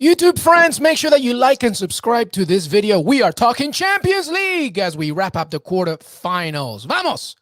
YouTube friends, make sure that you like and subscribe to this video. We are talking Champions League as we wrap up the quarterfinals. Vamos!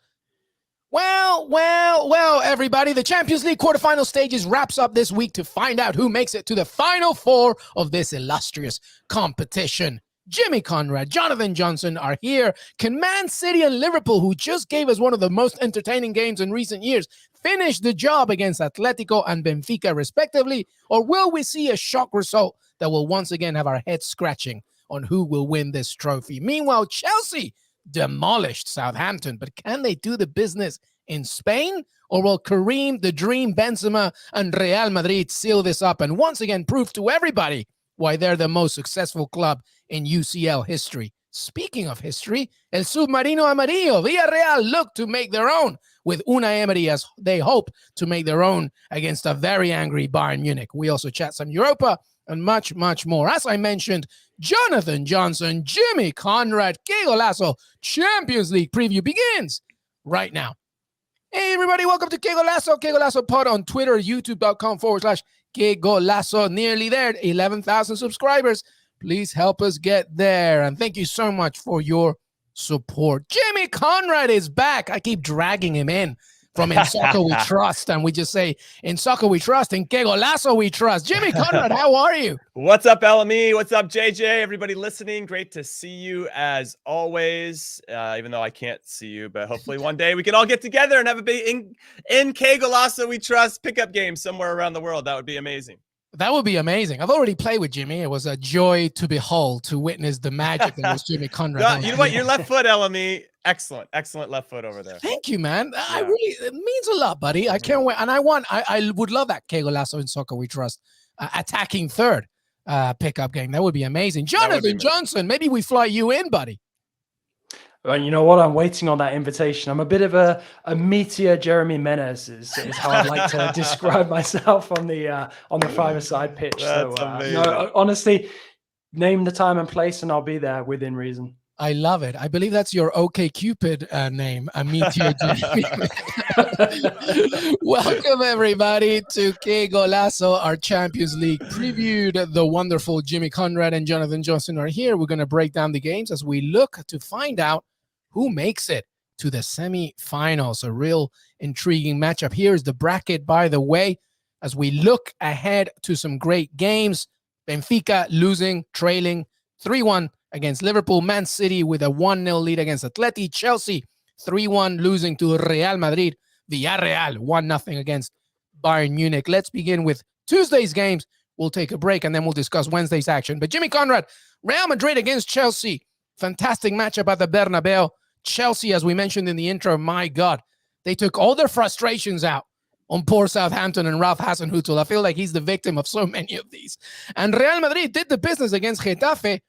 Well, everybody. The Champions League quarterfinal stages wraps up this week to find out who makes it to the final four of this illustrious competition. Jimmy Conrad, Jonathan Johnson are here. Can Man City and Liverpool, who just gave us one of the most entertaining games in recent years, finish the job against Atletico and Benfica respectively? Or will we see a shock result that will once again have our heads scratching on who will win this trophy? Meanwhile, Chelsea demolished Southampton, but can they do the business in Spain? Or will Karim, the Dream, Benzema, and Real Madrid seal this up and once again prove to everybody why they're the most successful club in UCL history? Speaking of history, El Submarino Amarillo, Villarreal look to make their own with Unai Emery as they hope to make their own against a very angry Bayern Munich. We also chat some Europa and much, much more. As I mentioned, Jonathan Johnson, Jimmy Conrad, Qué Golazo Champions League preview begins right now. Hey, everybody, welcome to Qué Golazo Pod on Twitter, youtube.com/Qué Golazo. Nearly there, 11,000 subscribers. Please help us get there. And thank you so much for your support. Jimmy Conrad is back. I keep dragging him in from In Soccer We Trust. And we just say, In Soccer We Trust, in Qué Golazo We Trust. Jimmy Conrad, how are you? What's up, LME? What's up, JJ? Everybody listening, great to see you as always, even though I can't see you. But hopefully one day we can all get together and have a big in Qué Golazo We Trust pickup game somewhere around the world. That would be amazing. That would be amazing. I've already played with Jimmy. It was a joy to behold, to witness the magic that was Jimmy Conrad. You know what? Your left foot, LME, excellent left foot over there. Thank you, man. Yeah. It means a lot, buddy. I can't wait. And I would love that Qué Golazo in Soccer We Trust attacking third pickup game. That would be amazing. Jonathan Johnson, maybe we fly you in, buddy. Well, you know what? I'm waiting on that invitation. I'm a bit of a meteor Jeremy Menez is how I like to describe myself on the five-a-side pitch. No, honestly, name the time and place and I'll be there within reason. I love it. I believe that's your OkCupid name, a meteor Jeremy. Welcome, everybody, to Qué Golazo, our Champions League previewed. The wonderful Jimmy Conrad and Jonathan Johnson are here. We're going to break down the games as we look to find out who makes it to the semifinals. A real intriguing matchup. Here's the bracket, by the way, as we look ahead to some great games. Benfica losing, trailing 3-1 against Liverpool. Man City with a 1-0 lead against Atleti. Chelsea 3-1 losing to Real Madrid. Villarreal 1-0 against Bayern Munich. Let's begin with Tuesday's games. We'll take a break and then we'll discuss Wednesday's action. But Jimmy Conrad, Real Madrid against Chelsea. Fantastic matchup at the Bernabeu. Chelsea, as we mentioned in the intro, my God, they took all their frustrations out on poor Southampton and Ralph Hasenhüttl. I feel like he's the victim of so many of these. And Real Madrid did the business against Getafe,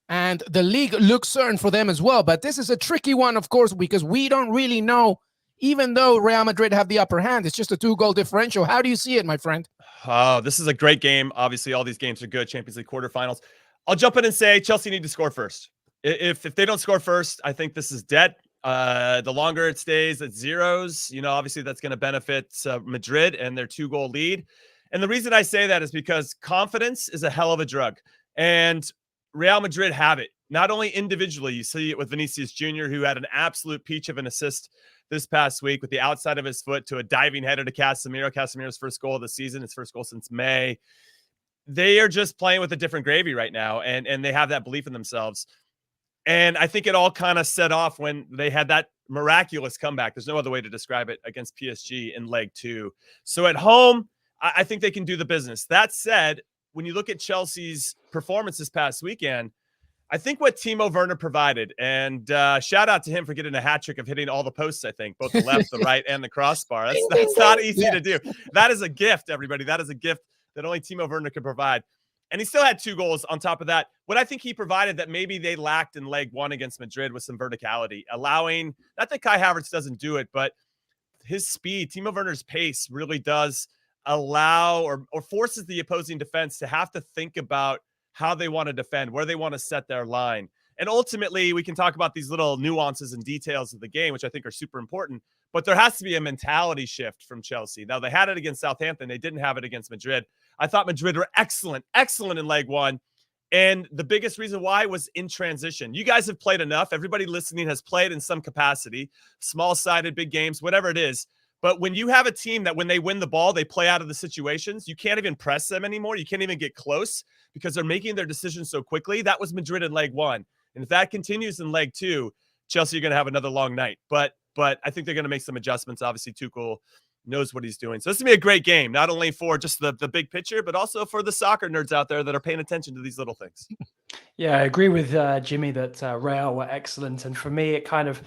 and the league looks certain for them as well. But this is a tricky one, of course, because we don't really know, even though Real Madrid have the upper hand, it's just a 2-goal differential. How do you see it, my friend? Oh, this is a great game. Obviously, all these games are good. Champions League quarterfinals. I'll jump in and say Chelsea need to score first. If they don't score first, I think this is dead. The longer it stays at zeros, obviously that's going to benefit Madrid and their 2-goal lead. And the reason I say that is because confidence is a hell of a drug. And Real Madrid have it. Not only individually, you see it with Vinicius Jr., who had an absolute peach of an assist this past week with the outside of his foot to a diving header to Casemiro. Casemiro's first goal of the season, his first goal since May. They are just playing with a different gravy right now, and they have that belief in themselves. And I think it all kind of set off when they had that miraculous comeback. There's no other way to describe it against PSG in leg 2. So at home, I think they can do the business. That said, when you look at Chelsea's performance this past weekend, I think what Timo Werner provided, and shout out to him for getting a hat trick of hitting all the posts, I think, both the left, the right, and the crossbar. That's not easy to do. That is a gift, everybody. That is a gift that only Timo Werner can provide. And he still had 2 goals on top of that. What I think he provided that maybe they lacked in leg 1 against Madrid was some verticality, allowing, not that Kai Havertz doesn't do it, but his speed, Timo Werner's pace really does allow or forces the opposing defense to have to think about how they want to defend, where they want to set their line. And ultimately, we can talk about these little nuances and details of the game, which I think are super important. But there has to be a mentality shift from Chelsea. Now, they had it against Southampton. They didn't have it against Madrid. I thought Madrid were excellent in leg one. And the biggest reason why was in transition. You guys have played enough. Everybody listening has played in some capacity, small-sided, big games, whatever it is. But when you have a team that when they win the ball, they play out of the situations, you can't even press them anymore. You can't even get close because they're making their decisions so quickly. That was Madrid in leg one. And if that continues in leg two, Chelsea are going to have another long night. But I think they're going to make some adjustments. Obviously, Tuchel knows what he's doing. So this is going to be a great game, not only for just the big picture, but also for the soccer nerds out there that are paying attention to these little things. Yeah, I agree with Jimmy that Real were excellent. And for me, it kind of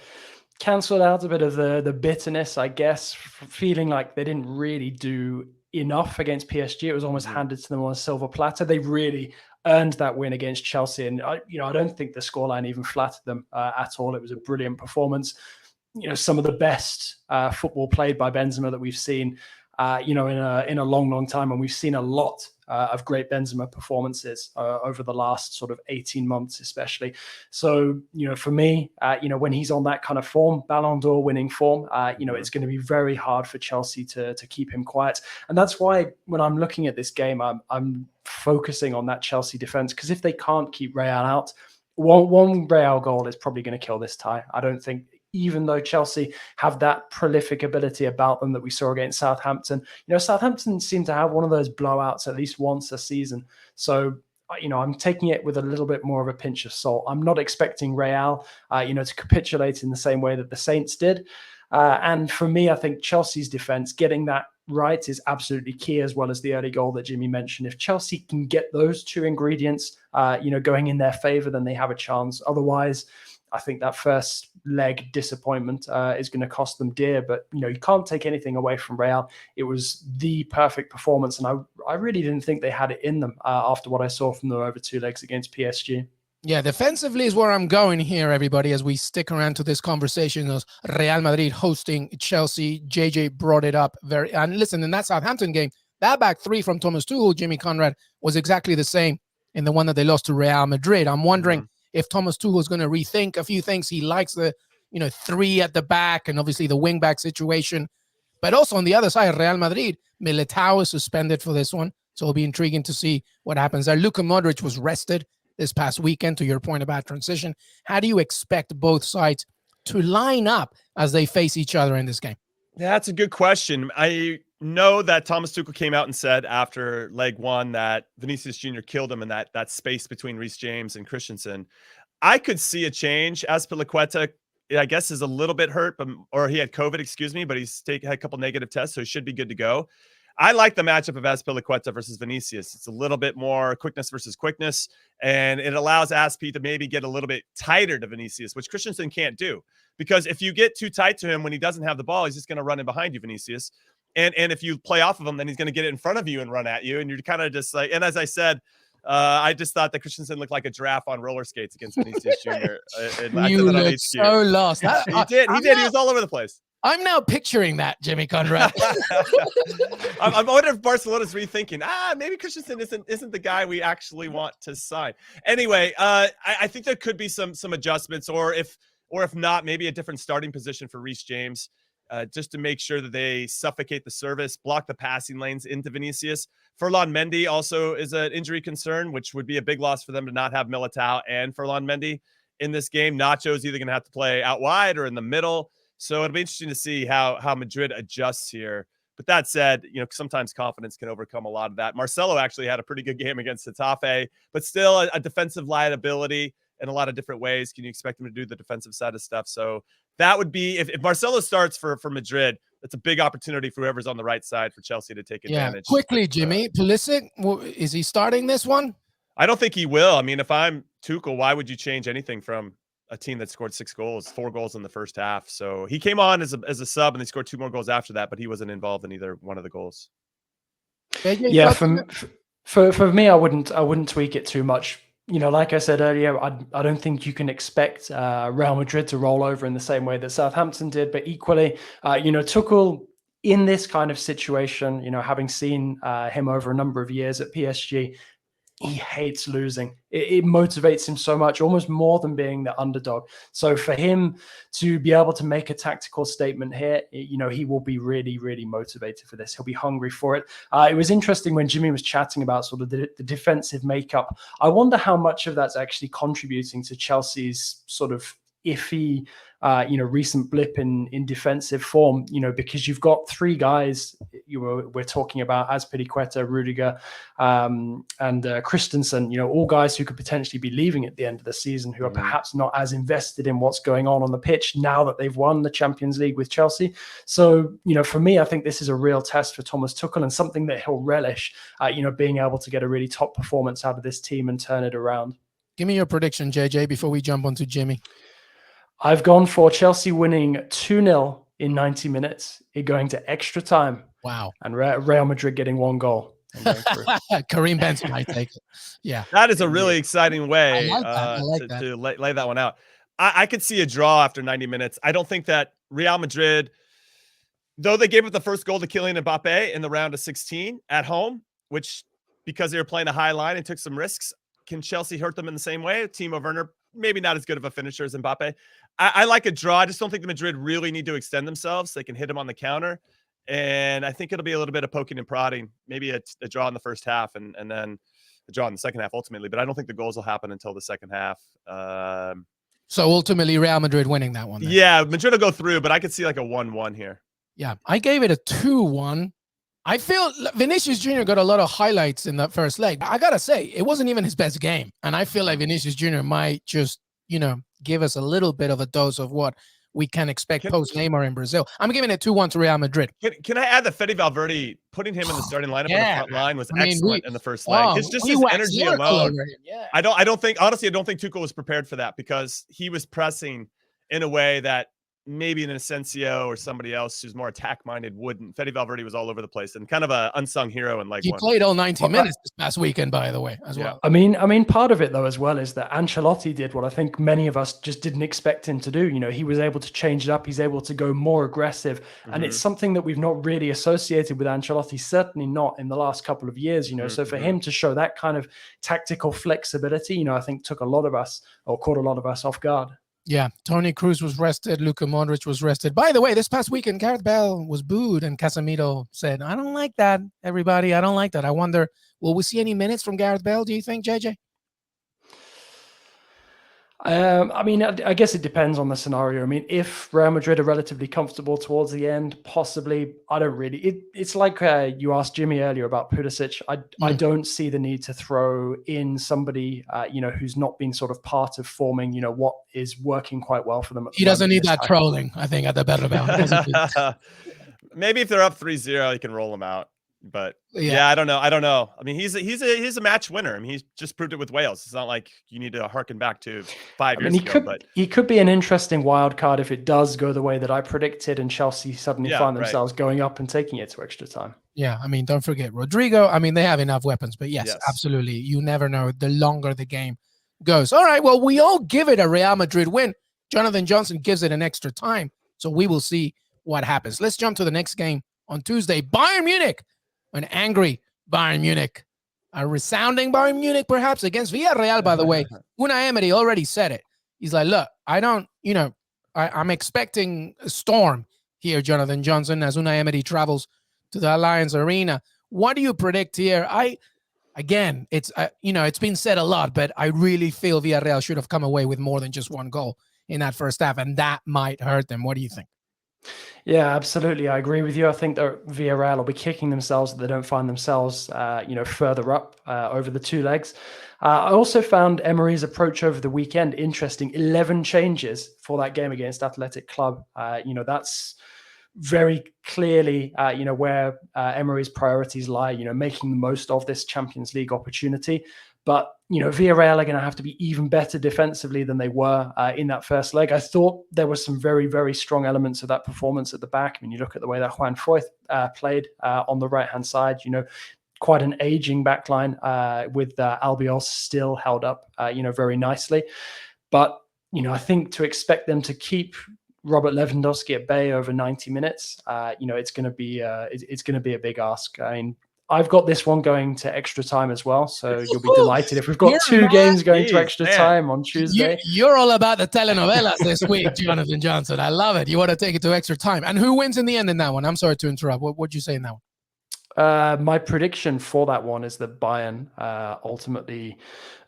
cancelled out a bit of the bitterness, I guess, feeling like they didn't really do enough against PSG. It was almost handed to them on a silver platter. They really earned that win against Chelsea. And, I don't think the scoreline even flattered them at all. It was a brilliant performance. Some of the best football played by Benzema that we've seen, in a long time. And we've seen a lot of great Benzema performances over the last sort of 18 months, especially. So, for me, when he's on that kind of form, Ballon d'Or winning form, it's going to be very hard for Chelsea to keep him quiet. And that's why when I'm looking at this game, I'm focusing on that Chelsea defense, because if they can't keep Real out, one Real goal is probably going to kill this tie. I don't think, even though Chelsea have that prolific ability about them that we saw against Southampton. Southampton seem to have one of those blowouts at least once a season. So, I'm taking it with a little bit more of a pinch of salt. I'm not expecting Real, to capitulate in the same way that the Saints did. And for me, I think Chelsea's defense, getting that right is absolutely key, as well as the early goal that Jimmy mentioned. If Chelsea can get those two ingredients, going in their favor, then they have a chance. Otherwise, I think that first leg disappointment is going to cost them dear. But, you can't take anything away from Real. It was the perfect performance. And I really didn't think they had it in them after what I saw from them over 2 legs against PSG. Yeah, defensively is where I'm going here, everybody, as we stick around to this conversation of Real Madrid hosting Chelsea. JJ brought it up and listen, in that Southampton game, that back three from Thomas Tuchel, Jimmy Conrad, was exactly the same in the one that they lost to Real Madrid. I'm wondering if Thomas Tuchel is going to rethink a few things. He likes the, three at the back and obviously the wing back situation. But also on the other side, Real Madrid, Militao is suspended for this one. So it'll be intriguing to see what happens there. Luka Modric was rested this past weekend, to your point about transition. How do you expect both sides to line up as they face each other in this game? Yeah, that's a good question. I know that Thomas Tuchel came out and said after leg one that Vinicius Jr. killed him in that space between Reece James and Christensen. I could see a change. Azpilicueta, I guess, is a little bit hurt, or he had COVID, but he's had a couple negative tests, so he should be good to go. I like the matchup of Azpilicueta versus Vinicius. It's a little bit more quickness versus quickness, and it allows Aspi to maybe get a little bit tighter to Vinicius, which Christensen can't do. Because if you get too tight to him when he doesn't have the ball, he's just going to run in behind you, Vinicius. And if you play off of him, then he's going to get it in front of you and run at you. And you're kind of just like, and as I said, I just thought that Christensen looked like a giraffe on roller skates against Vinicius Jr. You look so lost. He did. He was all over the place. I'm now picturing that, Jimmy Conrad. I wonder if Barcelona's rethinking. Maybe Christensen isn't the guy we actually want to sign. Anyway, I think there could be some adjustments, or if not, maybe a different starting position for Reece James, just to make sure that they suffocate the service, block the passing lanes into Vinicius. Ferland Mendy also is an injury concern, which would be a big loss for them to not have Militao and Ferland Mendy in this game. Nacho's either going to have to play out wide or in the middle. So it'll be interesting to see how Madrid adjusts here. But that said, sometimes confidence can overcome a lot of that. Marcelo actually had a pretty good game against Getafe, but still a defensive liability in a lot of different ways. Can you expect him to do the defensive side of stuff? So that would be, if Marcelo starts for Madrid, that's a big opportunity for whoever's on the right side for Chelsea to take advantage. Quickly, Jimmy, Pulisic, is he starting this one? I don't think he will. I mean, if I'm Tuchel, why would you change anything from a team that scored 4 goals in the first half? So he came on as a sub, and they scored 2 more goals after that, but he wasn't involved in either one of the goals. Yeah, for me, I wouldn't tweak it too much. Like I said earlier, I don't think you can expect Real Madrid to roll over in the same way that Southampton did. But equally, Tuchel in this kind of situation, having seen him over a number of years at PSG, he hates losing. It motivates him so much, almost more than being the underdog. So for him to be able to make a tactical statement here, he will be really, really motivated for this. He'll be hungry for it. It was interesting when Jimmy was chatting about sort of the defensive makeup. I wonder how much of that's actually contributing to Chelsea's sort of iffy, recent blip in defensive form, because you've got three guys we're talking about, Azpilicueta, Rudiger, and Christensen, all guys who could potentially be leaving at the end of the season, who are perhaps not as invested in what's going on the pitch now that they've won the Champions League with Chelsea. So, for me, I think this is a real test for Thomas Tuchel and something that he'll relish, being able to get a really top performance out of this team and turn it around. Give me your prediction, JJ, before we jump onto Jimmy. I've gone for Chelsea winning 2-0 in 90 minutes, it going to extra time. Wow. And Real Madrid getting 1 goal. Kareem Benzema might take it. Yeah. That is a really exciting way I like that. to lay that one out. I could see a draw after 90 minutes. I don't think that Real Madrid, though they gave up the first goal to Kylian Mbappe in the round of 16 at home, which because they were playing a high line and took some risks, can Chelsea hurt them in the same way? Timo Werner, maybe not as good of a finisher as Mbappe. I like a draw. I just don't think the Madrid really need to extend themselves. They can hit him on the counter. And I think it'll be a little bit of poking and prodding, maybe a draw in the first half and then a draw in the second half ultimately. But I don't think the goals will happen until the second half. So ultimately Real Madrid winning that one then. Yeah, Madrid will go through, but I could see like a 1-1 here. Yeah, I gave it a 2-1. I feel Vinicius Jr. got a lot of highlights in that first leg. I got to say, it wasn't even his best game. And I feel like Vinicius Jr. might just, give us a little bit of a dose of what we can expect post-Neymar in Brazil. I'm giving it 2-1 to Real Madrid. Can I add that Fede Valverde, putting him in the starting lineup on the front line was excellent in the first leg. His energy alone. Yeah. I don't think Tuchel was prepared for that because he was pressing in a way that maybe an Asensio or somebody else who's more attack-minded wouldn't. Fede Valverde was all over the place and kind of an unsung hero in leg one. He played all 90 minutes this past weekend, by the way, as well. I mean, part of it, though, as well, is that Ancelotti did what I think many of us just didn't expect him to do. He was able to change it up. He's able to go more aggressive. And it's something that we've not really associated with Ancelotti, certainly not in the last couple of years, So for him to show that kind of tactical flexibility, I think caught a lot of us off guard. Yeah, Toni Kroos was rested. Luka Modric was rested. By the way, this past weekend, Gareth Bale was booed, and Casemiro said, I don't like that, everybody. I don't like that. I wonder, will we see any minutes from Gareth Bale, do you think, JJ? I guess it depends on the scenario. If Real Madrid are relatively comfortable towards the end, possibly. I don't really. It's like you asked Jimmy earlier about Pulisic. I don't see the need to throw in somebody, who's not been sort of part of forming, what is working quite well for them. He doesn't need that trolling, I think, at the Bernabeu. Maybe if they're up 3-0, he can roll them out. But yeah, I don't know. He's a match winner. He's just proved it with Wales. It's not like you need to harken back to 5 years ago. He could be an interesting wild card if it does go the way that I predicted, and Chelsea suddenly find themselves going up and taking it to extra time. Yeah, don't forget Rodrigo. They have enough weapons, but yes, absolutely. You never know the longer the game goes. All right, well, we all give it a Real Madrid win. Jonathan Johnson gives it an extra time, so we will see what happens. Let's jump to the next game on Tuesday. Bayern Munich. An angry Bayern Munich, a resounding Bayern Munich, perhaps, against Villarreal, by the way. Unai Emery already said it. He's like, look, I'm expecting a storm here, Jonathan Johnson, as Unai Emery travels to the Allianz Arena. What do you predict here? It's been said a lot, but I really feel Villarreal should have come away with more than just 1 goal in that first half, and that might hurt them. What do you think? Yeah, absolutely. I agree with you. I think that Villarreal will be kicking themselves if they don't find themselves, further up over the 2 legs. I also found Emery's approach over the weekend interesting. 11 changes for that game against Athletic Club. That's very clearly, where Emery's priorities lie, making the most of this Champions League opportunity. But, Villarreal are going to have to be even better defensively than they were in that first leg. I thought there were some very, very strong elements of that performance at the back. You look at the way that Juan Foyth played on the right-hand side, quite an aging backline with Albiol still held up, very nicely. But, I think to expect them to keep Robert Lewandowski at bay over 90 minutes, it's going to be a big ask. I've got this one going to extra time as well, so you'll be delighted if we've got two games going to extra time on Tuesday. You're all about the telenovelas this week, Jonathan Johnson. I love it. You want to take it to extra time. And who wins in the end in that one? I'm sorry to interrupt. What'd you say in that one? My prediction for that one is that Bayern ultimately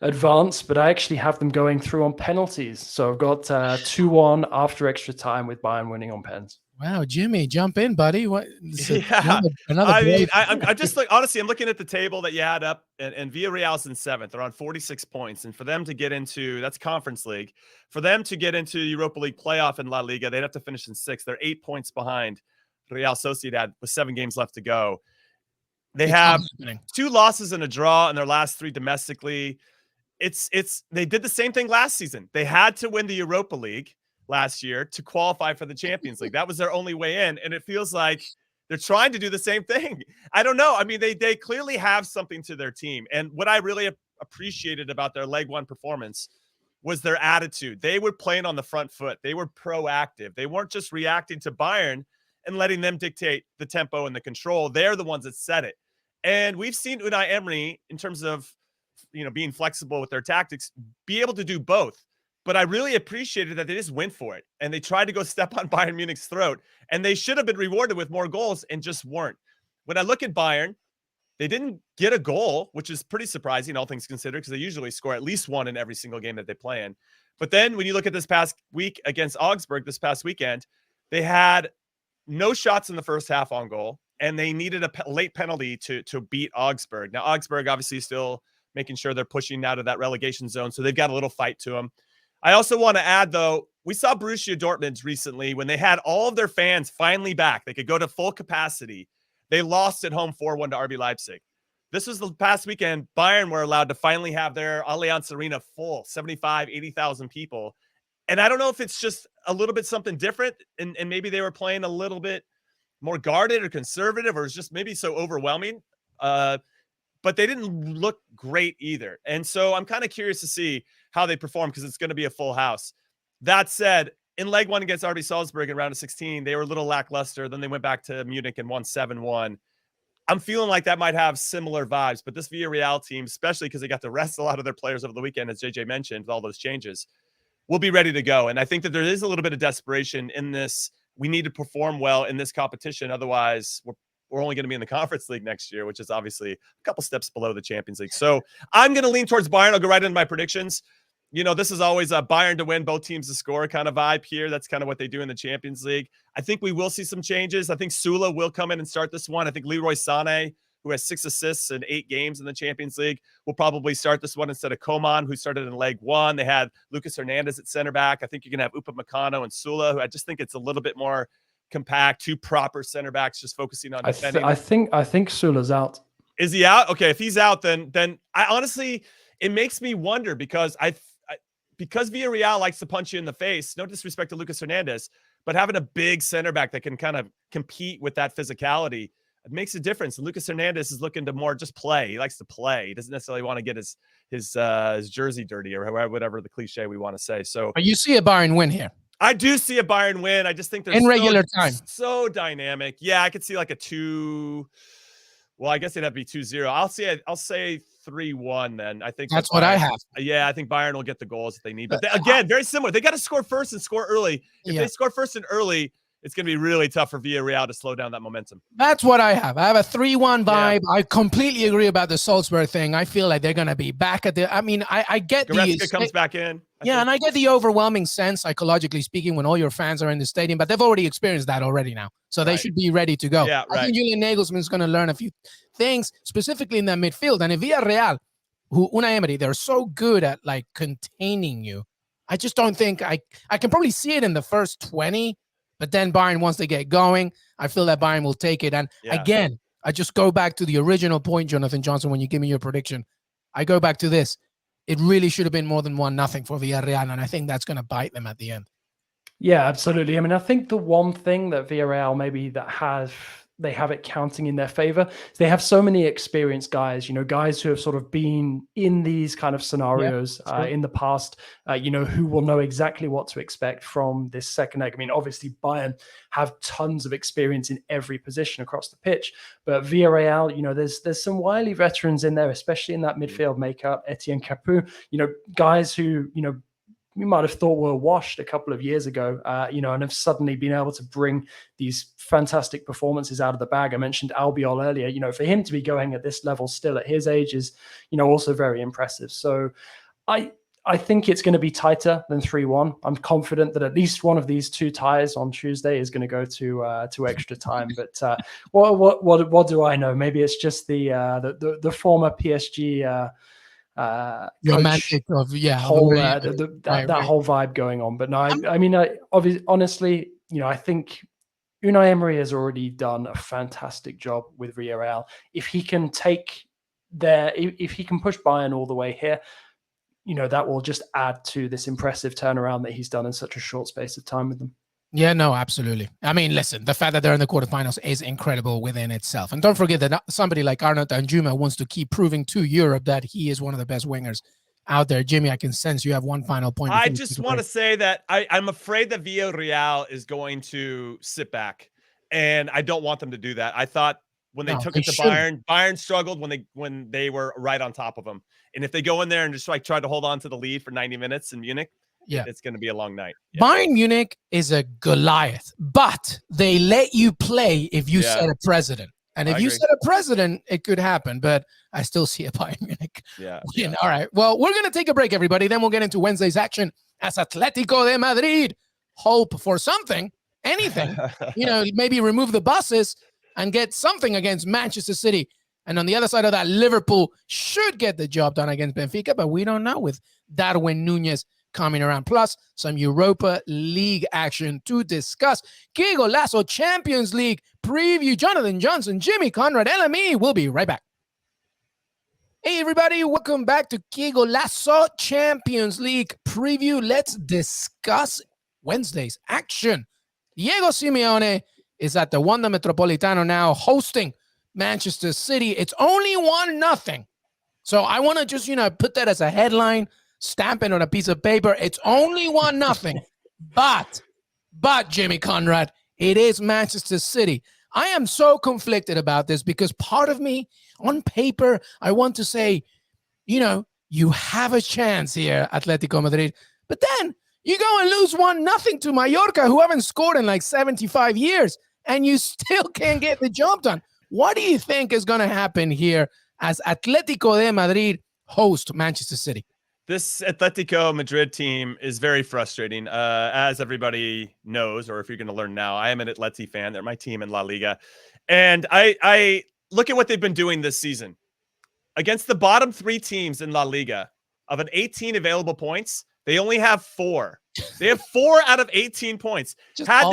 advance, but I actually have them going through on penalties. So I've got 2-1 after extra time with Bayern winning on pens. Wow, Jimmy, jump in, buddy. What? Yeah, I mean, I'm just like, honestly, I'm looking at the table that you had up, and Villarreal's in 7th. They're on 46 points, and for them to get into, that's Conference League, for them to get into Europa League playoff in La Liga, they'd have to finish in 6th. They're 8 points behind Real Sociedad with 7 games left to go. They have 2 losses and a draw in their last 3 domestically. They did the same thing last season. They had to win the Europa League last year to qualify for the Champions League. That was their only way in, and it feels like they're trying to do the same thing. I don't know. I mean, they clearly have something to their team, and what I really appreciated about their leg 1 performance was their attitude. They were playing on the front foot. They were proactive. They weren't just reacting to Bayern and letting them dictate the tempo and the control. They're the ones that set it. And we've seen Unai Emery, in terms of, being flexible with their tactics, be able to do both. But I really appreciated that they just went for it, and they tried to go step on Bayern Munich's throat, and they should have been rewarded with more goals and just weren't. When I look at Bayern, they didn't get a goal, which is pretty surprising, all things considered, because they usually score at least 1 in every single game that they play in. But then when you look at this past week against Augsburg, this past weekend, they had no shots in the first half on goal, and they needed a late penalty to beat Augsburg. Now, Augsburg obviously still making sure they're pushing out of that relegation zone, so they've got a little fight to them. I also want to add, though, we saw Borussia Dortmund recently when they had all of their fans finally back. They could go to full capacity. They lost at home 4-1 to RB Leipzig. This was the past weekend. Bayern were allowed to finally have their Allianz Arena full, 75, 80,000 people. And I don't know if it's just a little bit something different, and maybe they were playing a little bit more guarded or conservative, or it's just maybe so overwhelming. But they didn't look great either. And so I'm kind of curious to see how they perform, because it's going to be a full house. That said, in leg 1 against RB Salzburg in round of 16, they were a little lackluster. Then they went back to Munich and won 7-1. I'm feeling like that might have similar vibes, but this Villarreal team, especially because they got to rest a lot of their players over the weekend, as JJ mentioned, with all those changes, will be ready to go. And I think that there is a little bit of desperation in this. We need to perform well in this competition. Otherwise, we're only going to be in the Conference League next year, which is obviously a couple steps below the Champions League. So I'm going to lean towards Bayern. I'll go right into my predictions. This is always a Bayern to win, both teams to score kind of vibe here. That's kind of what they do in the Champions League. I think we will see some changes. I think Sula will come in and start this one. I think Leroy Sané, who has 6 assists in 8 games in the Champions League, will probably start this one instead of Coman, who started in leg 1. They had Lucas Hernandez at center back. I think you're going to have Upamecano and Sula, who I just think it's a little bit more compact, 2 proper center backs just focusing on defending. I think Sula's out. Is he out? Okay, if he's out, then I honestly, it makes me wonder, because because Villarreal likes to punch you in the face. No disrespect to Lucas Hernandez, but having a big center back that can kind of compete with that physicality, it makes a difference. And Lucas Hernandez is looking to more just play. He likes to play. He doesn't necessarily want to get his jersey dirty, or whatever the cliche we want to say. So, but you see a Bayern win here. I do see a Bayern win. I just think they're in regular time so dynamic. Yeah, I could see like a 2. Well, I guess it'd have to be 2-0. I'll say 3-1 then. I think that's what I have. Yeah, I think Bayern will get the goals that they need. But again, very similar. They got to score first and score early. If they score first and early, it's going to be really tough for Villarreal to slow down that momentum. That's what I have. I have a 3-1 vibe. Yeah. I completely agree about the Salzburg thing. I feel like they're going to be back at the. I mean, I get Goretzka comes back in. And I get the overwhelming sense, psychologically speaking, when all your fans are in the stadium, but they've already experienced that already now. So they should be ready to go. Yeah, right. I think Julian Nagelsmann's going to learn a few things, specifically in the midfield. And in Villarreal, who Unai Emery, they're so good at like containing you. I just don't think I can probably see it in the first 20, but then Bayern, once they get going, I feel that Bayern will take it. And again, I just go back to the original point, Jonathan Johnson, when you give me your prediction. I go back to this. It really should have been more than 1-0 for Villarreal, and I think that's going to bite them at the end. Yeah, absolutely. I mean, I think the one thing that Villarreal maybe that has they have it counting in their favor. They have so many experienced guys, guys who have sort of been in these kind of scenarios in the past, who will know exactly what to expect from this second leg. I mean, obviously Bayern have tons of experience in every position across the pitch, but Villarreal, there's some wily veterans in there, especially in that midfield makeup. Etienne Capoue, guys who, we might have thought were washed a couple of years ago, and have suddenly been able to bring these fantastic performances out of the bag. I mentioned Albiol earlier. For him to be going at this level still at his age is, also very impressive. So I think it's going to be tighter than 3-1. I'm confident that at least one of these two ties on Tuesday is going to go to extra time. But what do I know? Maybe it's just the former PSG. Romantic of whole that whole vibe going on. But no, I mean, honestly, I think Unai Emery has already done a fantastic job with Villarreal. If he can if he can push Bayern all the way here, that will just add to this impressive turnaround that he's done in such a short space of time with them. Yeah, no, absolutely. I mean, listen, the fact that they're in the quarterfinals is incredible within itself. And don't forget that somebody like Arnaud Danjuma wants to keep proving to Europe that he is one of the best wingers out there. Jimmy, I can sense you have one final point. I just want to say that I'm afraid that Villarreal is going to sit back, and I don't want them to do that. I thought when they took it to Bayern struggled when they were right on top of them. And if they go in there and just try to hold on to the lead for 90 minutes in Munich, it's going to be a long night. Yeah. Bayern Munich is a Goliath, but they let you play if you set a president. And if you set a president, it could happen. But I still see a Bayern Munich win. All right. Well, we're going to take a break, everybody. Then we'll get into Wednesday's action as Atletico de Madrid hope for something, anything. Maybe remove the buses and get something against Manchester City. And on the other side of that, Liverpool should get the job done against Benfica, but we don't know with Darwin Núñez coming around. Plus, some Europa League action to discuss. Qué Golazo Champions League preview. Jonathan Johnson, Jimmy Conrad, LME. We'll be right back. Hey, everybody. Welcome back to Qué Golazo Champions League preview. Let's discuss Wednesday's action. Diego Simeone is at the Wanda Metropolitano now hosting Manchester City. It's only 1-0. So I want to just, put that as a headline, stamp it on a piece of paper. It's only 1-0. But Jimmy Conrad, it is Manchester City. I am so conflicted about this because part of me, on paper, I want to say, you have a chance here, Atletico Madrid. But then you go and lose 1-0 to Mallorca, who haven't scored in like 75 years, and you still can't get the job done. What do you think is going to happen here as Atletico de Madrid host Manchester City? This Atletico Madrid team is very frustrating. As everybody knows, or if you're going to learn now, I am an Atleti fan. They're my team in La Liga. And I look at what they've been doing this season. Against the bottom 3 teams in La Liga, of an 18 available points, they only have 4. They have 4 out of 18 points. Had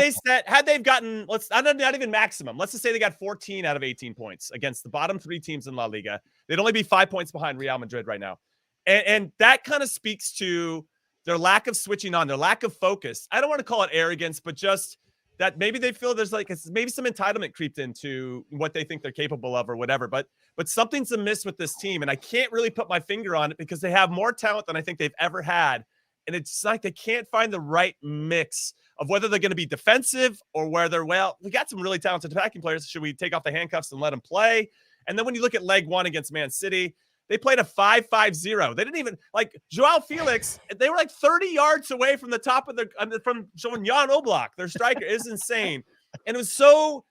they've gotten, not even maximum. Let's just say they got 14 out of 18 points against the bottom 3 teams in La Liga. They'd only be 5 points behind Real Madrid right now. And that kind of speaks to their lack of switching on, their lack of focus. I don't want to call it arrogance, but just that maybe they feel there's maybe some entitlement creeped into what they think they're capable of or whatever. But something's amiss with this team, and I can't really put my finger on it because they have more talent than I think they've ever had. And it's like they can't find the right mix of whether they're going to be defensive or whether, we got some really talented attacking players. Should we take off the handcuffs and let them play? And then when you look at leg 1 against Man City, they played a 5-5-0. They didn't even, Joao Felix, they were 30 yards away from the top of from Jan Oblak, their striker. Is insane. And it was so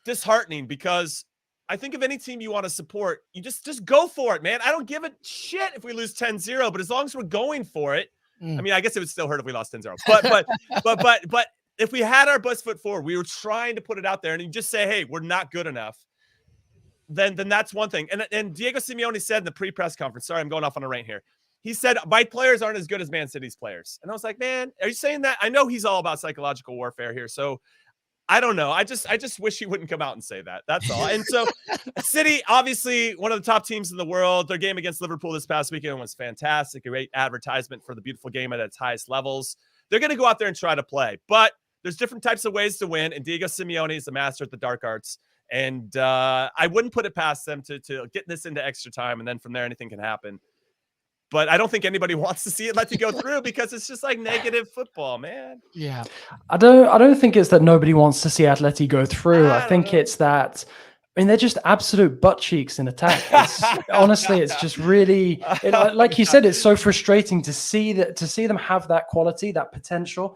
disheartening because I think if any team you want to support, you just go for it, man. I don't give a shit if we lose 10-0, but as long as we're going for it, I mean, I guess it would still hurt if we lost 10-0. But if we had our best foot forward, we were trying to put it out there, and you just say, hey, we're not good enough, then that's one thing. And Diego Simeone said in the pre-press conference, sorry, I'm going off on a rant here. He said, my players aren't as good as Man City's players. And I was like, man, are you saying that? I know he's all about psychological warfare here. So I don't know. I just wish he wouldn't come out and say that. That's all. And so City, obviously one of the top teams in the world. Their game against Liverpool this past weekend was fantastic. A great advertisement for the beautiful game at its highest levels. They're going to go out there and try to play, but there's different types of ways to win. And Diego Simeone is a master at the dark arts. And I wouldn't put it past them to get this into extra time, and then from there anything can happen. But I don't think anybody wants to see it let you go through because it's just like negative football, man. Yeah. I don't think it's that nobody wants to see Atleti go through. I think it's that, I mean, they're just absolute butt cheeks in attack. Honestly, it's just really, like you said, it's so frustrating to see them have that quality, that potential.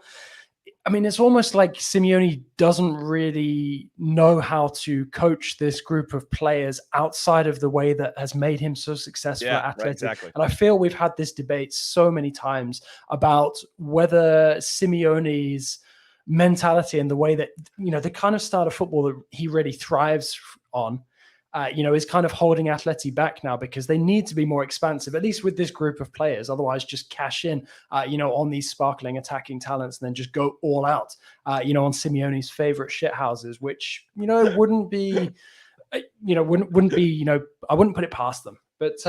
I mean, it's almost like Simeone doesn't really know how to coach this group of players outside of the way that has made him so successful at Atleti. Right, exactly. And I feel we've had this debate so many times about whether Simeone's mentality and the way that, the kind of style of football that he really thrives on, is kind of holding Atleti back now, because they need to be more expansive, at least with this group of players. Otherwise, just cash in, on these sparkling attacking talents and then just go all out, on Simeone's favorite shithouses, which, wouldn't be, wouldn't be, I wouldn't put it past them. But,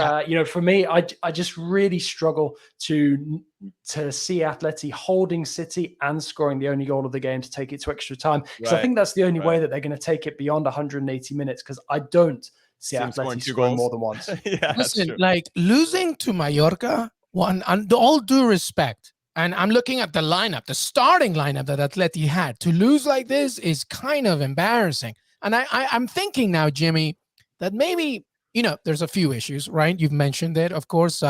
for me, I just really struggle to see Atleti holding City and scoring the only goal of the game to take it to extra time. Because I think that's the only way that they're going to take it beyond 180 minutes, because I don't see Atleti scoring more than once. Listen, like losing to Mallorca, and all due respect, and I'm looking at the lineup, the starting lineup that Atleti had. To lose like this is kind of embarrassing. And I'm thinking now, Jimmy, that maybe, there's a few issues, right? You've mentioned it, of course.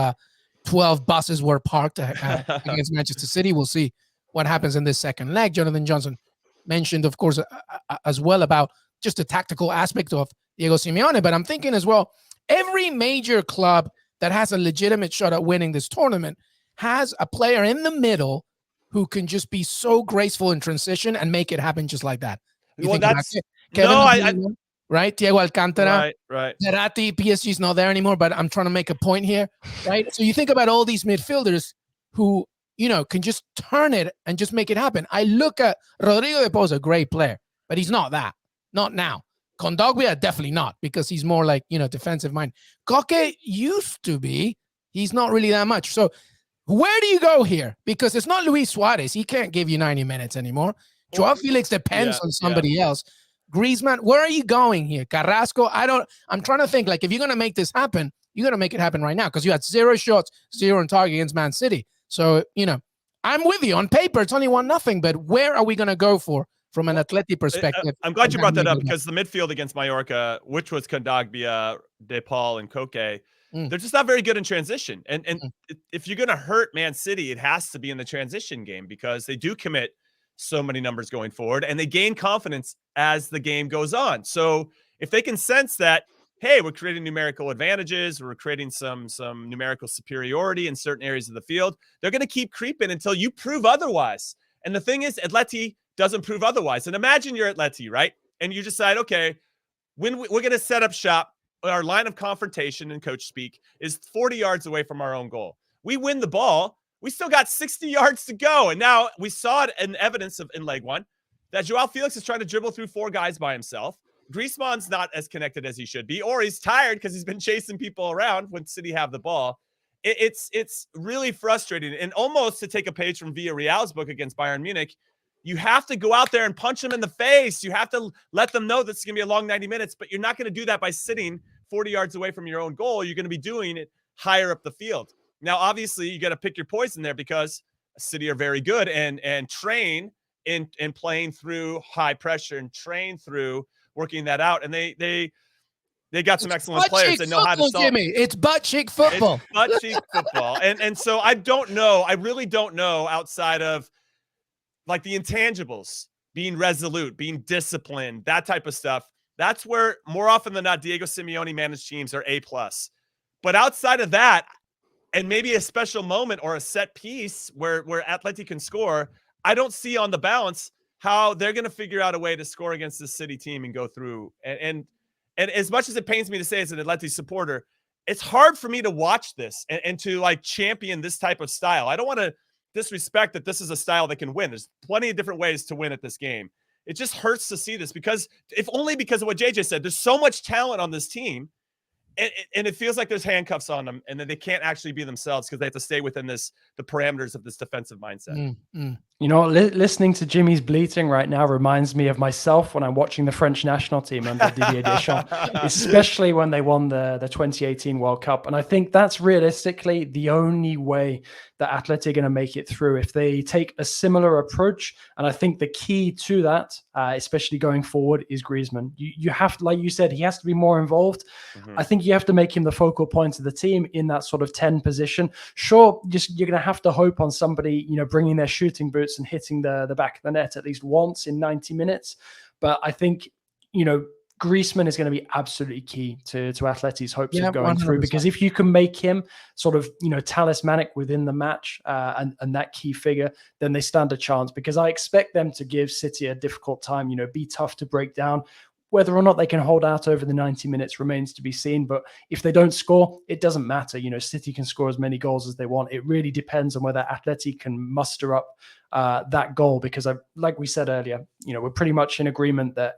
12 buses were parked against Manchester City. We'll see what happens in this second leg. Jonathan Johnson mentioned, of course, as well about just the tactical aspect of Diego Simeone. But I'm thinking as well, every major club that has a legitimate shot at winning this tournament has a player in the middle who can just be so graceful in transition and make it happen just like that. You think that's Kevin, right? Diego Alcantara, right. Verratti, PSG's not there anymore, but I'm trying to make a point here, right? So you think about all these midfielders who, can just turn it and just make it happen. I look at Rodrigo de Paul's a great player, but he's not that. Not now. Kondogbia, definitely not, because he's more like, defensive mind. Koke used to be. He's not really that much. So where do you go here? Because it's not Luis Suarez. He can't give you 90 minutes anymore. Joao Felix depends on somebody else. Griezmann, where are you going here? Carrasco, I'm trying to think, like, if you're going to make this happen, you got to make it happen right now, because you had 0 shots, 0 on target against Man City. So, I'm with you. On paper, it's only 1-0, but where are we going to go from an Atleti perspective? I'm glad you brought that up, because the midfield against Mallorca, which was Kondogbia, De Paul, and Koke, they're just not very good in transition. And if you're going to hurt Man City, it has to be in the transition game, because they do commit so many numbers going forward, and they gain confidence as the game goes on. So if they can sense that, hey, we're creating numerical advantages, we're creating some numerical superiority in certain areas of the field, they're going to keep creeping until you prove otherwise. And the thing is, Atleti doesn't prove otherwise. And imagine you're Atleti, right? And you decide, okay, when we're going to set up shop, our line of confrontation in coach speak is 40 yards away from our own goal. We win the ball. We still got 60 yards to go. And now we saw it in evidence in leg one that Joao Felix is trying to dribble through 4 guys by himself. Griezmann's not as connected as he should be, or he's tired because he's been chasing people around when City have the ball. It's really frustrating. And almost to take a page from Villarreal's book against Bayern Munich, you have to go out there and punch them in the face. You have to let them know this is going to be a long 90 minutes, but you're not going to do that by sitting 40 yards away from your own goal. You're going to be doing it higher up the field. Now, obviously, you got to pick your poison there, because City are very good and train in playing through high pressure and train through working that out. And they got some excellent players that know how to solve. Jimmy, it's butt cheek football. It's butt cheek football. And so I don't know. I really don't know, outside of like the intangibles, being resolute, being disciplined, that type of stuff. That's where more often than not, Diego Simeone managed teams are A+. But outside of that, and maybe a special moment or a set piece where Atleti can score, I don't see on the balance how they're going to figure out a way to score against this City team and go through. And as much as it pains me to say as an Atleti supporter, it's hard for me to watch this and to like champion this type of style. I don't want to disrespect that this is a style that can win. There's plenty of different ways to win at this game. It just hurts to see this, because if only because of what JJ said, there's so much talent on this team. and it feels like there's handcuffs on them, and that they can't actually be themselves because they have to stay within the parameters of this defensive mindset. You know, listening to Jimmy's bleating right now reminds me of myself when I'm watching the French national team under Didier Deschamps, especially when they won the 2018 World Cup. And I think that's realistically the only way that Atleti are going to make it through, if they take a similar approach. And I think the key to that, especially going forward, is Griezmann. You have to, like you said, he has to be more involved. I think you have to make him the focal point of the team in that sort of 10 position. Sure, you're going to have to hope on somebody, you know, bringing their shooting boots and hitting the back of the net at least once in 90 minutes. But I think, you know, Griezmann is going to be absolutely key to Atleti's hopes of going 100%. Through, because if you can make him sort of, you know, talismanic within the match and that key figure, then they stand a chance, because I expect them to give City a difficult time, you know, be tough to break down. Whether or not they can hold out over the 90 minutes remains to be seen. But if they don't score, it doesn't matter. You know, City can score as many goals as they want. It really depends on whether Atleti can muster up that goal, because like we said earlier, you know, we're pretty much in agreement that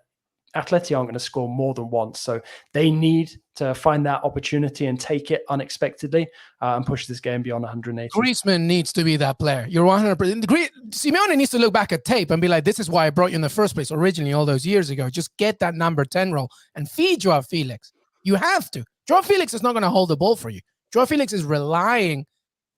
Atleti aren't going to score more than once. So they need to find that opportunity and take it unexpectedly and push this game beyond 180. Griezmann needs to be that player. You're 100%. Simeone needs to look back at tape and be like, this is why I brought you in the first place originally all those years ago. Just get that number 10 role and feed Joao Felix. You have to. Joao Felix is not going to hold the ball for you. Joao Felix is relying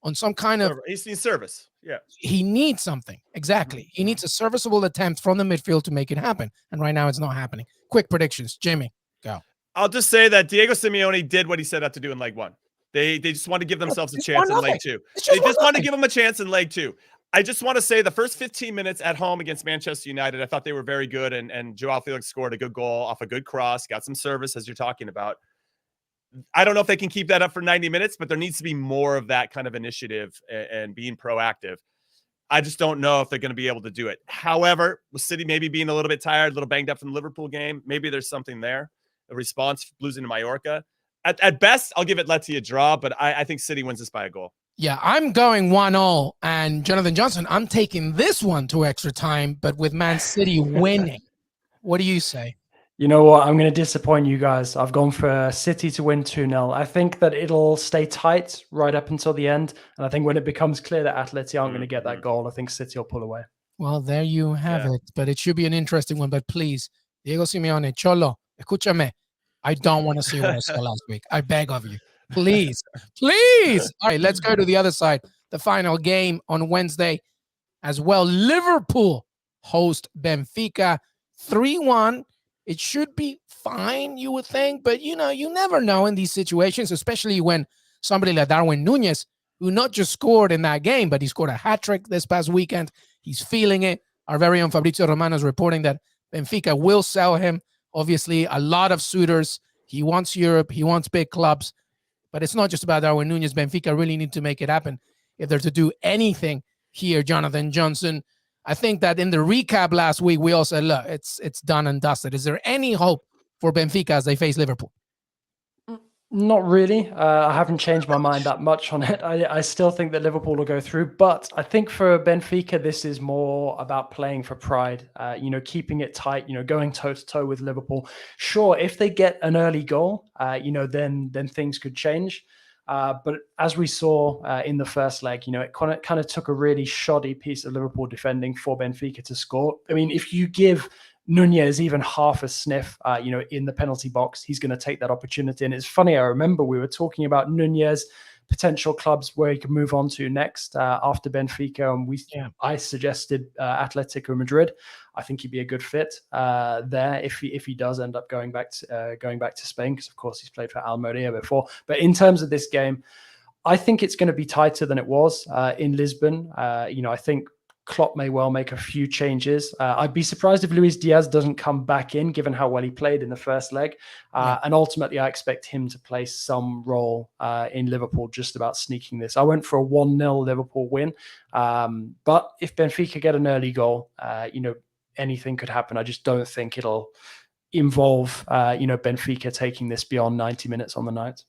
on some kind of... He's seen service. Yeah. He needs something. Exactly. He needs a serviceable attempt from the midfield to make it happen. And right now it's not happening. Quick predictions. Jimmy, go. I'll just say that Diego Simeone did what he set out to do in leg one. They just want to give themselves a chance in leg two. They just want to give them a chance in leg two. I just want to say the first 15 minutes at home against Manchester United, I thought they were very good. And Joao Felix scored a good goal off a good cross, got some service, as you're talking about. I don't know if they can keep that up for 90 minutes, but there needs to be more of that kind of initiative and being proactive. I just don't know if they're going to be able to do it. However, with City maybe being a little bit tired, a little banged up from the Liverpool game, maybe there's something there. A response losing to Mallorca. At best, I'll give Atleti a draw, but I think City wins this by a goal. Yeah, I'm going 1-0. And Jonathan Johnson, I'm taking this one to extra time, but with Man City winning. What do you say? You know what? I'm going to disappoint you guys. I've gone for City to win 2-0. I think that it'll stay tight right up until the end. And I think when it becomes clear that Atleti aren't going to get that goal, I think City will pull away. Well, there you have it. But it should be an interesting one. But please, Diego Simeone, Cholo, escúchame. I don't want to see what I saw last week. I beg of you. Please. Please. All right, let's go to the other side. The final game on Wednesday as well. Liverpool host Benfica 3-1. It should be fine, you would think. But, you know, you never know in these situations, especially when somebody like Darwin Núñez, who not just scored in that game, but he scored a hat-trick this past weekend. He's feeling it. Our very own Fabrizio Romano is reporting that Benfica will sell him. Obviously, a lot of suitors. He wants Europe. He wants big clubs. But it's not just about Darwin Núñez. Benfica really need to make it happen if they're to do anything here, Jonathan Johnson. I think that in the recap last week, we all said, look, it's done and dusted. Is there any hope for Benfica as they face Liverpool? Not really. I haven't changed my mind that much on it. I still think that Liverpool will go through, but I think for Benfica, this is more about playing for pride, you know, keeping it tight, you know, going toe-to-toe with Liverpool. Sure, if they get an early goal, you know, then things could change. But as we saw in the first leg, you know, it kind of took a really shoddy piece of Liverpool defending for Benfica to score. I mean, if you give Núñez even half a sniff, you know, in the penalty box, he's going to take that opportunity. And it's funny, I remember we were talking about Núñez, potential clubs where he could move on to next after Benfica, and I suggested Atletico Madrid. I think he'd be a good fit there if he does end up going back to Spain, because of course he's played for Almeria before. But in terms of this game, I think it's going to be tighter than it was in Lisbon. You know, I think Klopp may well make a few changes. I'd be surprised if Luis Diaz doesn't come back in, given how well he played in the first leg. And ultimately, I expect him to play some role in Liverpool, just about sneaking this. I went for a 1-0 Liverpool win. But if Benfica get an early goal, you know, anything could happen. I just don't think it'll involve, you know, Benfica taking this beyond 90 minutes on the night.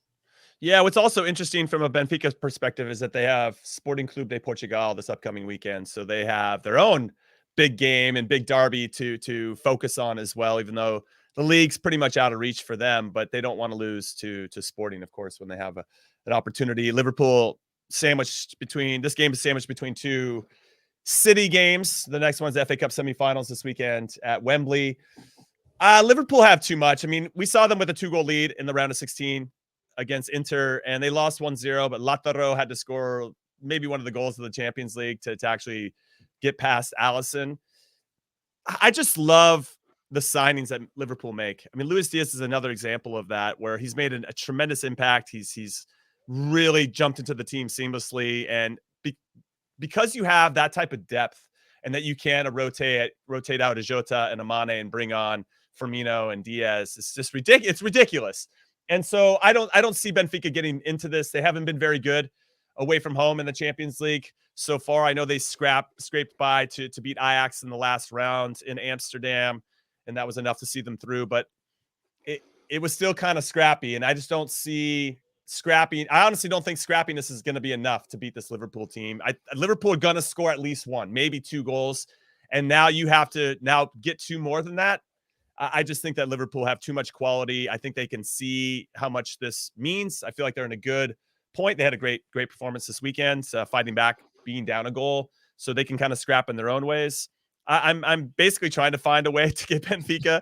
Yeah, what's also interesting from a Benfica perspective is that they have Sporting Clube de Portugal this upcoming weekend. So they have their own big game and big derby to focus on as well, even though the league's pretty much out of reach for them, but they don't want to lose to Sporting, of course, when they have an opportunity. Liverpool this game is sandwiched between two City games. The next one's the FA Cup semifinals this weekend at Wembley. Liverpool have too much. I mean, we saw them with a 2-goal lead in the round of 16 against Inter, and they lost 1-0, but Lautaro had to score maybe one of the goals of the Champions League to actually get past Alisson. I just love the signings that Liverpool make. I mean, Luis Diaz is another example of that, where he's made a tremendous impact. He's really jumped into the team seamlessly, and because you have that type of depth and that you can rotate out a Jota and a Mane and bring on Firmino and Diaz, it's just ridiculous. It's ridiculous. And so I don't see Benfica getting into this. They haven't been very good away from home in the Champions League so far. I know they scraped by to beat Ajax in the last round in Amsterdam, and that was enough to see them through. But it was still kind of scrappy, and I just don't see scrappy. I honestly don't think scrappiness is going to be enough to beat this Liverpool team. Liverpool are going to score at least one, maybe 2 goals, and now you have to get 2 more than that. I just think that Liverpool have too much quality. I think they can see how much this means. I feel like they're in a good point. They had a great performance this weekend, fighting back, being down a goal, so they can kind of scrap in their own ways. I'm basically trying to find a way to get Benfica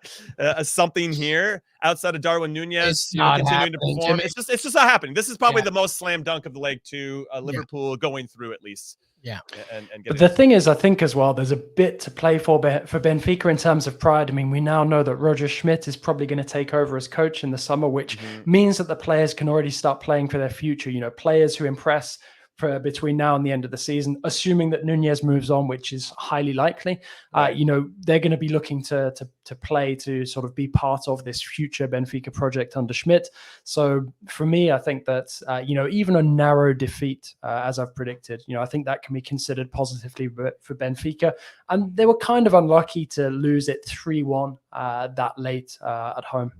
something here outside of Darwin Nunez continuing to perform. It's just not happening. This is probably the most slam dunk of the leg to Liverpool going through, at least. Yeah. But the thing is, I think as well, there's a bit to play for Benfica in terms of pride. I mean, we now know that Roger Schmidt is probably going to take over as coach in the summer, which means that the players can already start playing for their future. You know, players who impress for between now and the end of the season, assuming that Nunez moves on, which is highly likely. Right. You know, they're going to be looking to play to sort of be part of this future Benfica project under Schmidt. So for me, I think that, you know, even a narrow defeat, as I've predicted, you know, I think that can be considered positively for Benfica. And they were kind of unlucky to lose it 3-1 that late at home.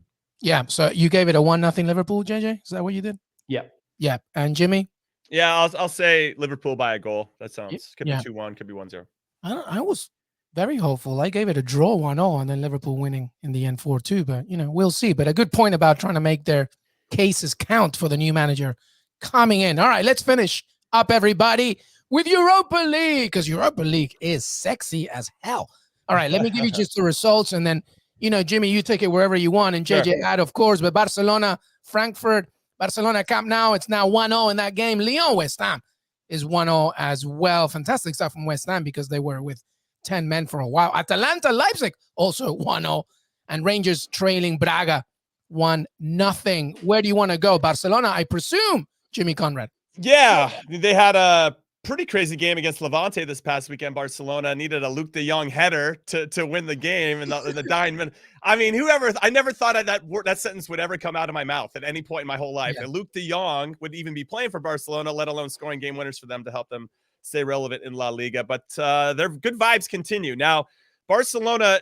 Yeah. So you gave it a 1-0 Liverpool, JJ? Is that what you did? Yeah. Yeah. And Jimmy? Yeah, I'll say Liverpool by a goal. That sounds could be 2-1, could be 1-0. I was very hopeful. I gave it a draw 1-0 and then Liverpool winning in the end 4-2. But, you know, we'll see. But a good point about trying to make their cases count for the new manager coming in. All right, let's finish up, everybody, with Europa League, because Europa League is sexy as hell. All right, let me give you just the results. And then, you know, Jimmy, you take it wherever you want. And JJ add, of course, but Barcelona, Frankfurt, Barcelona Camp Nou, it's now 1-0 in that game. Lyon West Ham is 1-0 as well. Fantastic stuff from West Ham because they were with 10 men for a while. Atalanta Leipzig also 1-0. And Rangers trailing Braga 1-0. Where do you want to go? Barcelona, I presume, Jimmy Conrad. Yeah, they had a pretty crazy game against Levante this past weekend. Barcelona needed a Luke de Jong header to win the game in the dying minute. I mean, I never thought that sentence would ever come out of my mouth at any point in my whole life. Yeah. And Luke de Jong would even be playing for Barcelona, let alone scoring game winners for them to help them stay relevant in La Liga. But their good vibes continue. Now, Barcelona,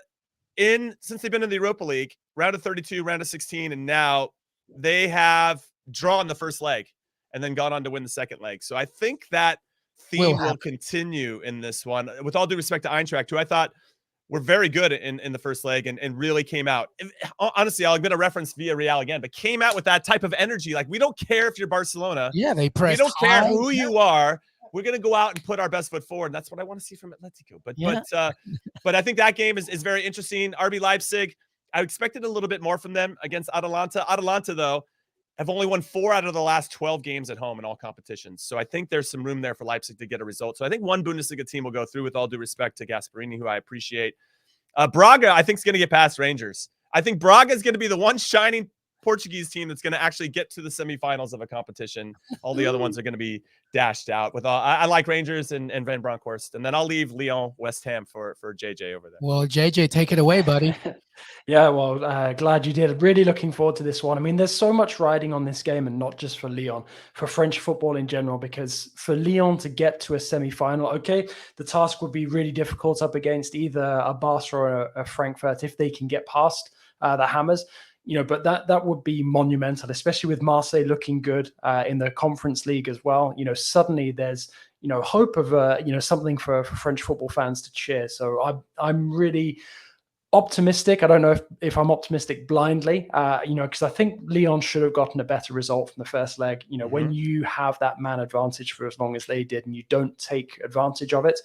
since they've been in the Europa League, round of 32, round of 16, and now they have drawn the first leg and then gone on to win the second leg. So I think that theme will continue in this one. With all due respect to Eintracht, who I thought were very good in the first leg and really came out. Honestly, I'm going to reference Villarreal again, but came out with that type of energy. Like, we don't care if you're Barcelona. Yeah, they press. We don't care who you are. We're going to go out and put our best foot forward. And that's what I want to see from Atletico. But I think that game is very interesting. RB Leipzig, I expected a little bit more from them against Atalanta. Atalanta, though, have only won 4 out of the last 12 games at home in all competitions. So I think there's some room there for Leipzig to get a result. So I think one Bundesliga team will go through, with all due respect to Gasperini, who I appreciate. Braga, I think, is going to get past Rangers. I think Braga is going to be the one shining Portuguese team that's going to actually get to the semifinals of a competition. All the other ones are going to be dashed out. I like Rangers and Van Bronckhorst. And then I'll leave Lyon West Ham for JJ over there. Well, JJ, take it away, buddy. Yeah, well, glad you did. Really looking forward to this one. I mean, there's so much riding on this game, and not just for Lyon, for French football in general, because for Lyon to get to a semi-final, okay, the task would be really difficult up against either a Barça or a Frankfurt if they can get past the Hammers. You know, but that would be monumental, especially with Marseille looking good in the Conference League as well. You know, suddenly there's, you know, hope of, you know, something for French football fans to cheer. So I'm really optimistic. I don't know if I'm optimistic blindly, because I think Lyon should have gotten a better result from the first leg. When you have that man advantage for as long as they did and you don't take advantage of it,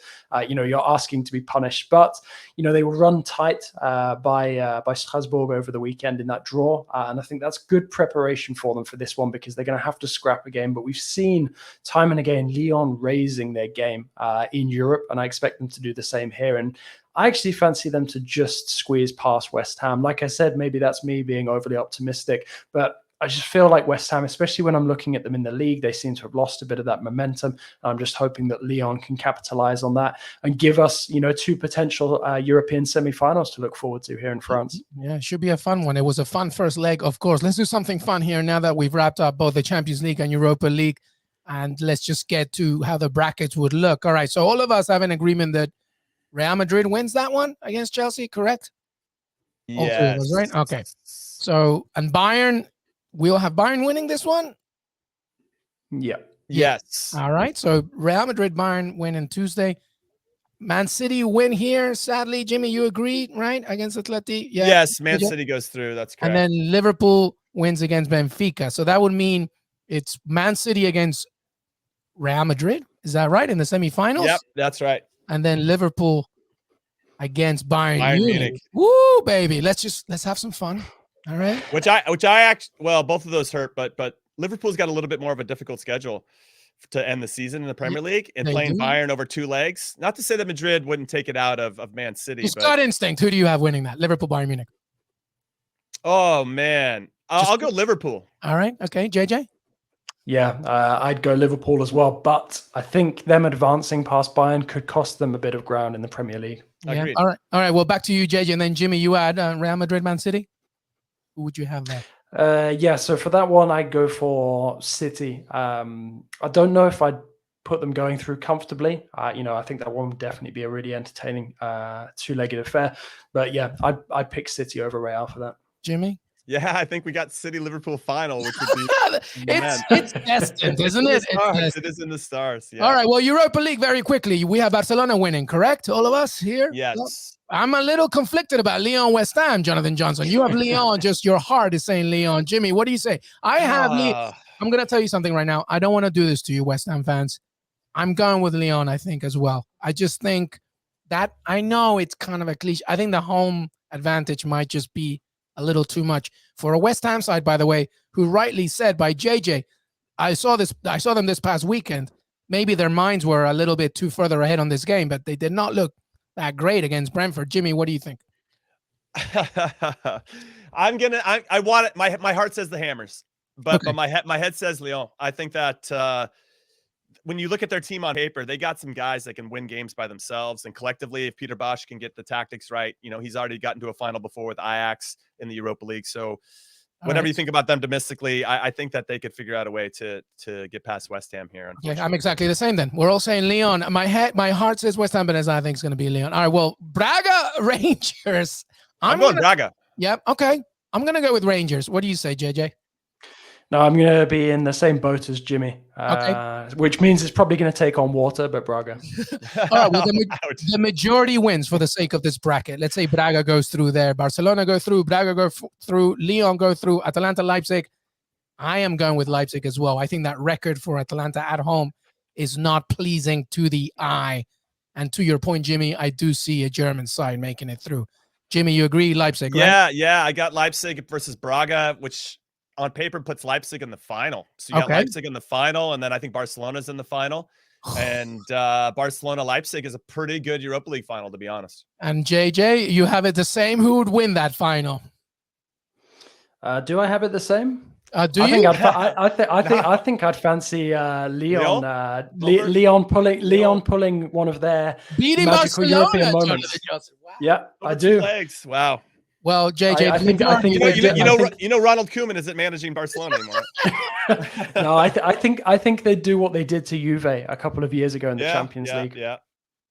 you're asking to be punished. But, they were run tight by Strasbourg over the weekend in that draw. And I think that's good preparation for them for this one, because they're going to have to scrap again. But we've seen time and again Lyon raising their game in Europe, and I expect them to do the same here. And I actually fancy them to just squeeze past West Ham. Like I said, maybe that's me being overly optimistic, but I just feel like West Ham, especially when I'm looking at them in the league, they seem to have lost a bit of that momentum. I'm just hoping that Lyon can capitalize on that and give us, two potential European semi-finals to look forward to here in France. Yeah, it should be a fun one. It was a fun first leg, of course. Let's do something fun here now that we've wrapped up both the Champions League and Europa League. And let's just get to how the brackets would look. All right, so all of us have an agreement that Real Madrid wins that one against Chelsea, correct? Yes. All right? Okay. So, and Bayern, we'll have Bayern winning this one? Yeah. Yes. All right. So, Real Madrid, Bayern win on Tuesday. Man City win here. Sadly, Jimmy, you agree, right? Against Atleti? Yeah. Yes, Man City goes through. That's correct. And then Liverpool wins against Benfica. So, that would mean it's Man City against Real Madrid. Is that right? In the semifinals? Yep, that's right. And then Liverpool against Bayern Munich. Woo, baby. Let's have some fun. All right. Which I actually, well, both of those hurt, but Liverpool's got a little bit more of a difficult schedule to end the season in the Premier League and playing Bayern over 2 legs. Not to say that Madrid wouldn't take it out of Man City. Just gut instinct. Who do you have winning that? Liverpool, Bayern Munich. Oh man. I'll go Liverpool. All right. Okay. JJ? Yeah, I'd go Liverpool as well, but I think them advancing past Bayern could cost them a bit of ground in the Premier League. Yeah. Agreed. All right. Well, back to you, JJ, and then Jimmy. You add Real Madrid, Man City. Who would you have there? So for that one, I'd go for City. I don't know if I'd put them going through comfortably. I think that one would definitely be a really entertaining 2-legged affair. But yeah, I'd pick City over Real for that. Jimmy? Yeah, I think we got City-Liverpool final, which would be it's destined, isn't it? It is in the stars. Yeah. All right. Well, Europa League, very quickly. We have Barcelona winning, correct? All of us here? Yes. Well, I'm a little conflicted about Lyon West Ham, Jonathan Johnson. You have Lyon, just your heart is saying Lyon. Jimmy, what do you say? I have Lyon. I'm going to tell you something right now. I don't want to do this to you, West Ham fans. I'm going with Lyon, I think, as well. I just think that, I know it's kind of a cliche. I think the home advantage might just be a little too much for a West Ham side, by the way, who rightly said by JJ, I saw them this past weekend. Maybe their minds were a little bit too further ahead on this game, but they did not look that great against Brentford. Jimmy, what do you think? I want it. My heart says the Hammers, but my head says Lyon. I think that when you look at their team on paper, they got some guys that can win games by themselves, and collectively, if Peter Bosz can get the tactics right, he's already gotten to a final before with Ajax in the Europa League. So whatever you think about them domestically, I think that they could figure out a way to get past West Ham here. Yeah, I'm exactly the same then. We're all saying Lyon. My heart says West Ham, but as I think it's going to be Lyon. All right, well, Braga Rangers. I'm going Braga. Yep, okay. I'm going to go with Rangers. What do you say, JJ? No, I'm going to be in the same boat as Jimmy, which means it's probably going to take on water, but Braga. All right, well, the majority wins for the sake of this bracket. Let's say Braga goes through there. Barcelona go through. Braga go through. Lyon go through. Atalanta, Leipzig. I am going with Leipzig as well. I think that record for Atalanta at home is not pleasing to the eye. And to your point, Jimmy, I do see a German side making it through. Jimmy, you agree? Leipzig, right? Yeah. I got Leipzig versus Braga, which on paper puts Leipzig in the final. So you got Leipzig in the final, and then I think Barcelona's in the final. And Barcelona-Leipzig is a pretty good Europa League final, to be honest. And JJ, you have it the same. Who would win that final? Do I have it the same? I think I'd fancy Lyon. Lyon pulling one of their beating magical Barcelona, European moments. Wow. Yeah, I do. Legs. Wow. Well, JJ, I think Ronald Koeman isn't managing Barcelona anymore. No, I think they do what they did to Juve a couple of years ago in the Champions League. Yeah.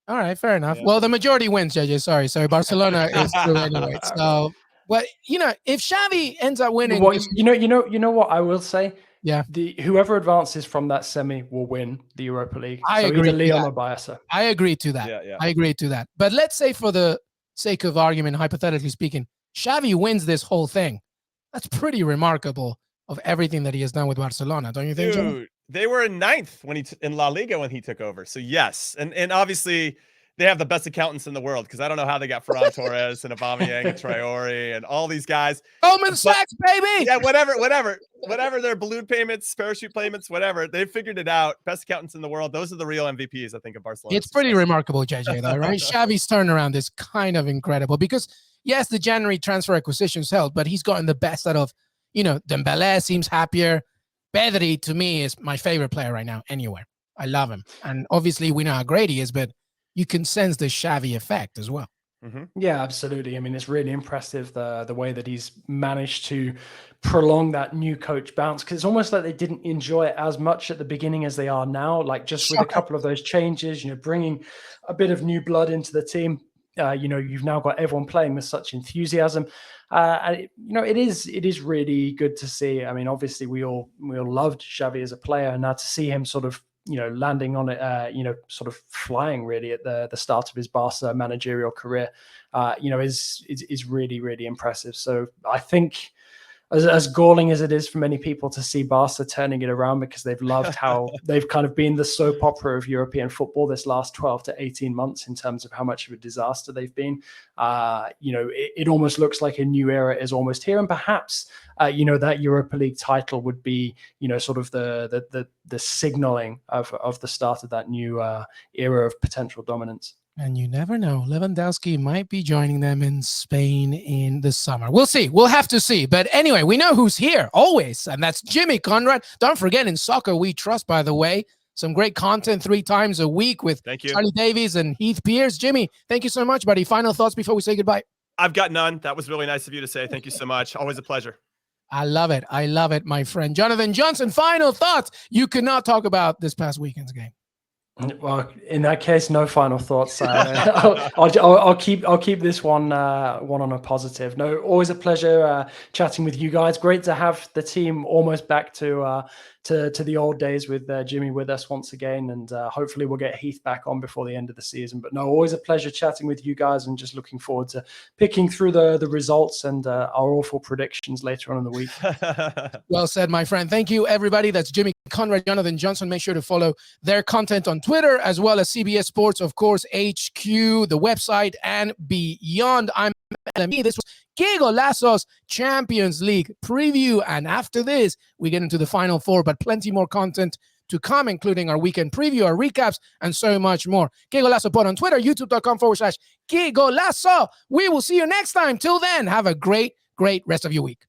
All right, fair enough. Yeah. Well, the majority wins, JJ. Sorry, Barcelona is through anyway. So, well, if Xavi ends up winning, you know what I will say. Yeah, whoever advances from that semi will win the Europa League. I agree. Either Lyon or Barça. I agree to that. Yeah. I agree to that. But let's say for the sake of argument, hypothetically speaking, Xavi wins this whole thing, that's pretty remarkable of everything that he has done with Barcelona, don't you think, Jim? Dude, they were in ninth when in La Liga when he took over. So yes, and obviously they have the best accountants in the world because I don't know how they got Ferran Torres and Aubameyang and Traore and all these guys. Goldman Sachs, baby. Yeah, whatever their balloon payments, parachute payments, whatever. They figured it out. Best accountants in the world. Those are the real MVPs, I think, of Barcelona. It's pretty remarkable, JJ, though, right? Xavi's turnaround is kind of incredible because, yes, the January transfer acquisitions helped, but he's gotten the best out of, Dembele seems happier. Pedri, to me, is my favorite player right now anywhere. I love him. And obviously, we know how great he is, but you can sense the Xavi effect as well. Mm-hmm. Yeah, absolutely. I mean, it's really impressive the way that he's managed to prolong that new coach bounce, because it's almost like they didn't enjoy it as much at the beginning as they are now. Like just with a couple of those changes, bringing a bit of new blood into the team. You've now got everyone playing with such enthusiasm. It is really good to see. I mean, obviously we all loved Xavi as a player, and now to see him sort of landing on it, sort of flying really at the start of his Barca managerial career, is really, really impressive. So I think as galling as it is for many people to see Barca turning it around, because they've loved how they've kind of been the soap opera of European football this last 12 to 18 months in terms of how much of a disaster they've been. It almost looks like a new era is almost here. And perhaps, that Europa League title would be, sort of the signaling of the start of that new era of potential dominance. And you never know. Lewandowski might be joining them in Spain in the summer. We'll see. We'll have to see. But anyway, we know who's here always, and that's Jimmy Conrad. Don't forget, in soccer we trust, by the way. Some great content 3 times a week with Charlie Davies and Heath Pierce. Jimmy, thank you so much, buddy. Final thoughts before we say goodbye? I've got none. That was really nice of you to say. Thank you so much. Always a pleasure. I love it. I love it, my friend. Jonathan Johnson, final thoughts. You could not talk about this past weekend's game. Well, in that case, no final thoughts. I'll keep this one on a positive. No, always a pleasure chatting with you guys. Great to have the team almost back to the old days with Jimmy with us once again, and hopefully we'll get Heath back on before the end of the season. But no, always a pleasure chatting with you guys, and just looking forward to picking through the results and our awful predictions later on in the week. Well said, my friend. Thank you, everybody. That's Jimmy Conrad, Jonathan Johnson. Make sure to follow their content on Twitter, as well as CBS Sports, of course, HQ, the website, and beyond. I'm LME. This was Qué Golazo's Champions League preview. And after this, we get into the Final Four, but plenty more content to come, including our weekend preview, our recaps, and so much more. Qué Golazo Pod on Twitter, youtube.com/Qué Golazo. We will see you next time. Till then, have a great rest of your week.